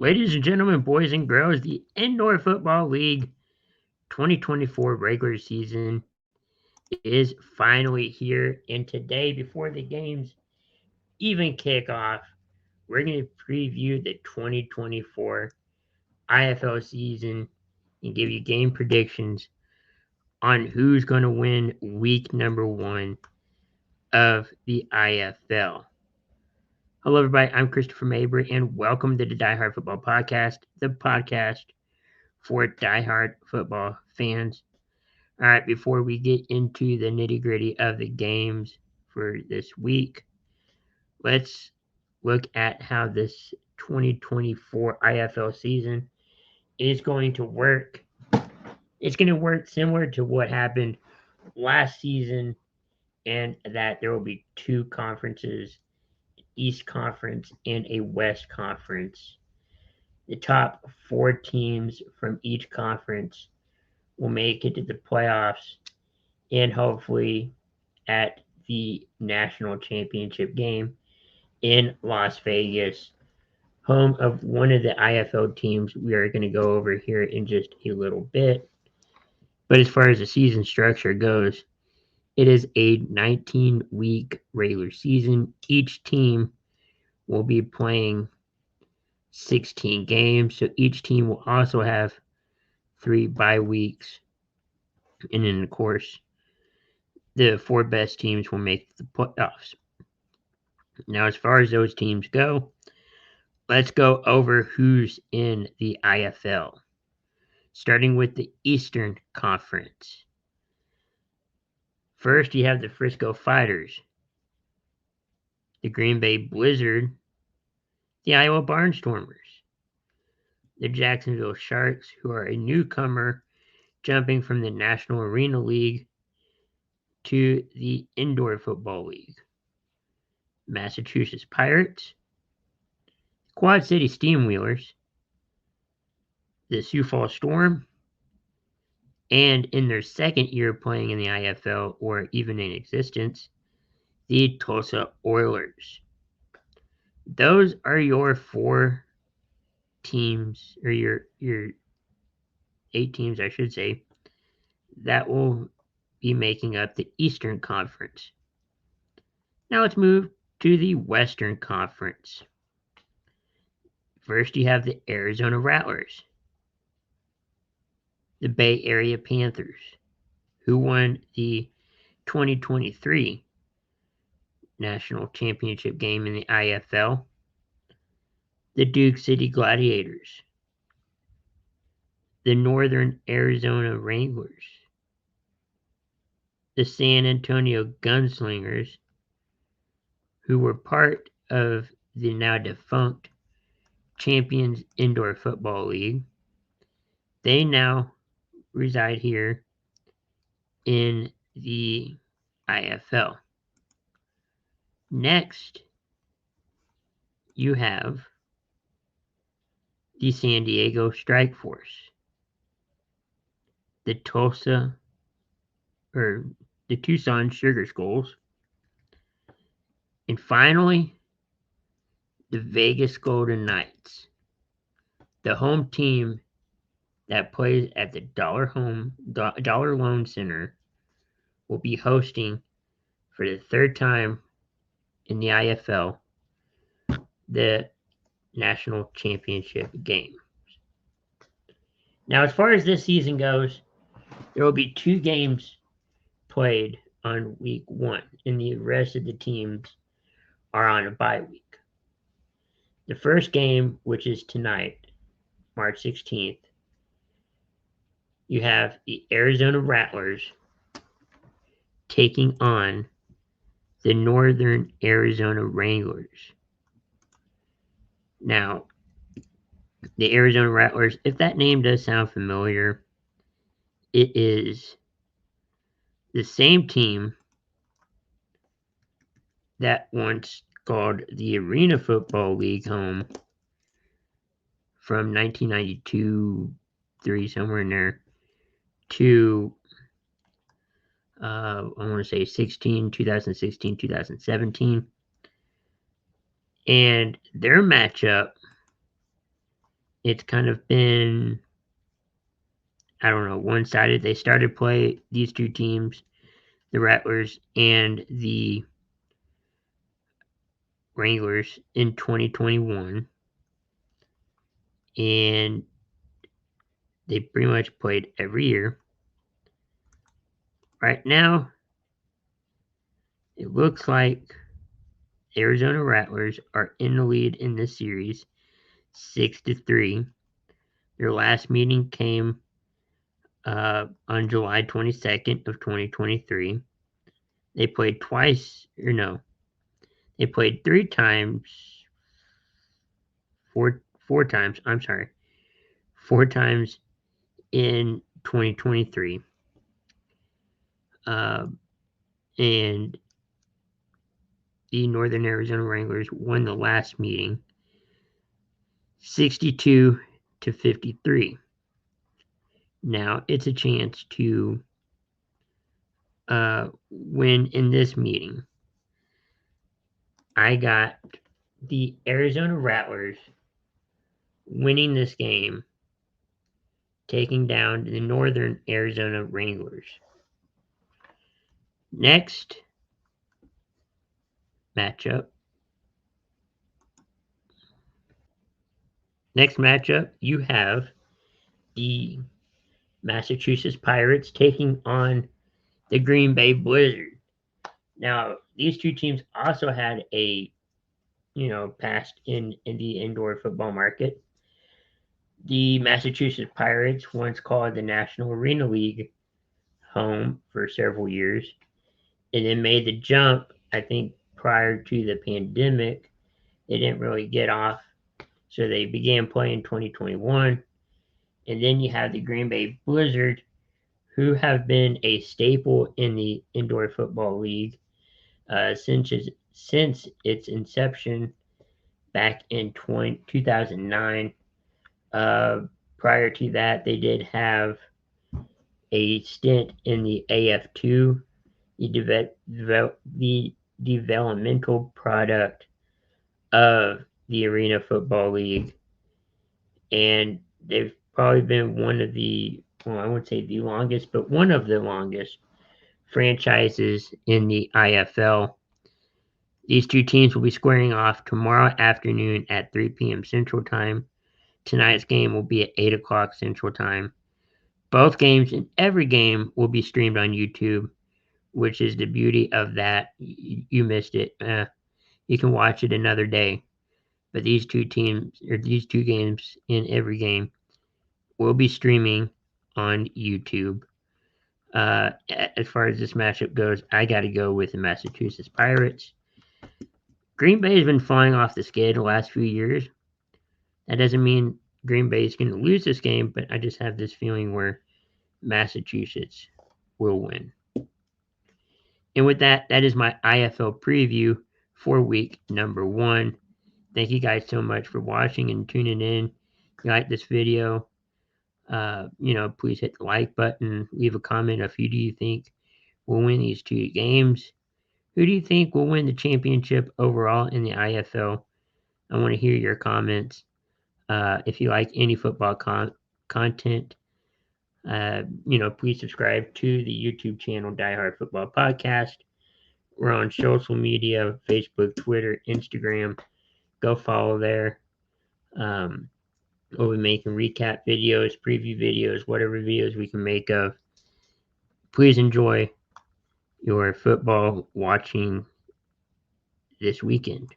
Ladies and gentlemen, boys and girls, the Indoor Football League 2024 regular season is finally here. And today, before the games even kick off, we're going to preview the 2024 IFL season and give you game predictions on who's going to win week number 1 of the IFL. Hello, everybody. I'm Christopher Mabry, and welcome to the Die Hard Football Podcast, the podcast for diehard football fans. All right, before we get into the nitty gritty of the games for this week, let's look at how this 2024 IFL season is going to work. It's going to work similar to what happened last season, and that there will be two conferences, East Conference and a West Conference. The top 4 teams from each conference will make it to the playoffs and hopefully at the national championship game in Las Vegas, home of one of the IFL teams we are going to go over here in just a little bit. But as far as the season structure goes, it is a 19-week regular season. Each team will be playing 16 games, so each team will also have 3 bye weeks. And then, of course, the 4 best teams will make the playoffs. Now, as far as those teams go, let's go over who's in the IFL. Starting with the Eastern Conference. First, you have the Frisco Fighters, the Green Bay Blizzard, the Iowa Barnstormers, the Jacksonville Sharks, who are a newcomer jumping from the National Arena League to the Indoor Football League, Massachusetts Pirates, Quad City Steamwheelers, the Sioux Falls Storm, and in their second year playing in the IFL or even in existence, the Tulsa Oilers. Those are your 4 teams, or your 8 teams, I should say, that will be making up the Eastern Conference. Now let's move to the Western Conference. First, you have the Arizona Rattlers, the Bay Area Panthers, who won the 2023 National Championship game in the IFL, the Duke City Gladiators, the Northern Arizona Wranglers, the San Antonio Gunslingers, who were part of the now defunct Champions Indoor Football League. They now reside here in the IFL. Next, you have the San Diego Strike Force, the Tucson Sugar Skulls, and finally, the Vegas Golden Knights, the home team that plays at the Dollar Loan Center, will be hosting for the 3rd time in the IFL the national championship game. Now, as far as this season goes, there will be 2 games played on week 1, and the rest of the teams are on a bye week. The first game, which is tonight, March 16th, you have the Arizona Rattlers taking on the Northern Arizona Wranglers. Now, the Arizona Rattlers, if that name does sound familiar, it is the same team that once called the Arena Football League home from 1992, 3, somewhere in there, to I want to say 2016, 2017. And their matchup it's kind of been, I don't know, one-sided. They started play these two teams, the Rattlers and the Wranglers, in 2021, and they pretty much played every year. Right now, it looks like Arizona Rattlers are in the lead in this series, 6-3. Their last meeting came on July 22nd of 2023. They played twice, or no, they played four times. I'm sorry, 4 times in 2023, uh, and the Northern Arizona Wranglers won the last meeting, 62-53. Now it's a chance to win in this meeting. I got the Arizona Rattlers winning this game, taking down the Northern Arizona Wranglers. Next matchup. You have the Massachusetts Pirates taking on the Green Bay Blizzard. Now, these two teams also had a, past in the indoor football market. The Massachusetts Pirates, once called the National Arena League, home for several years, and then made the jump, I think, prior to the pandemic. They didn't really get off, so they began playing 2021. And then you have the Green Bay Blizzard, who have been a staple in the indoor football league since its inception back in 2009. Prior to that, they did have a stint in the AF2, the developmental product of the Arena Football League, and they've probably been one of the, well, I wouldn't say the longest, but one of the longest franchises in the IFL. These two teams will be squaring off tomorrow afternoon at 3 p.m. Central Time. Tonight's game will be at 8 o'clock Central Time. Both games and every game will be streamed on YouTube, which is the beauty of that. You missed it. You can watch it another day. But these two games in every game will be streaming on YouTube. As far as this matchup goes, I got to go with the Massachusetts Pirates. Green Bay has been flying off the scale the last few years. That doesn't mean Green Bay is going to lose this game, but I just have this feeling where Massachusetts will win. And with that, that is my IFL preview for week number 1. Thank you guys so much for watching and tuning in. If you like this video, please hit the like button. Leave a comment of who do you think will win these two games. Who do you think will win the championship overall in the IFL? I want to hear your comments. If you like any football content, please subscribe to the YouTube channel Die Hard Football Podcast. We're on social media, Facebook, Twitter, Instagram. Go follow there. We'll be making recap videos, preview videos, whatever videos we can make of. Please enjoy your football watching this weekend.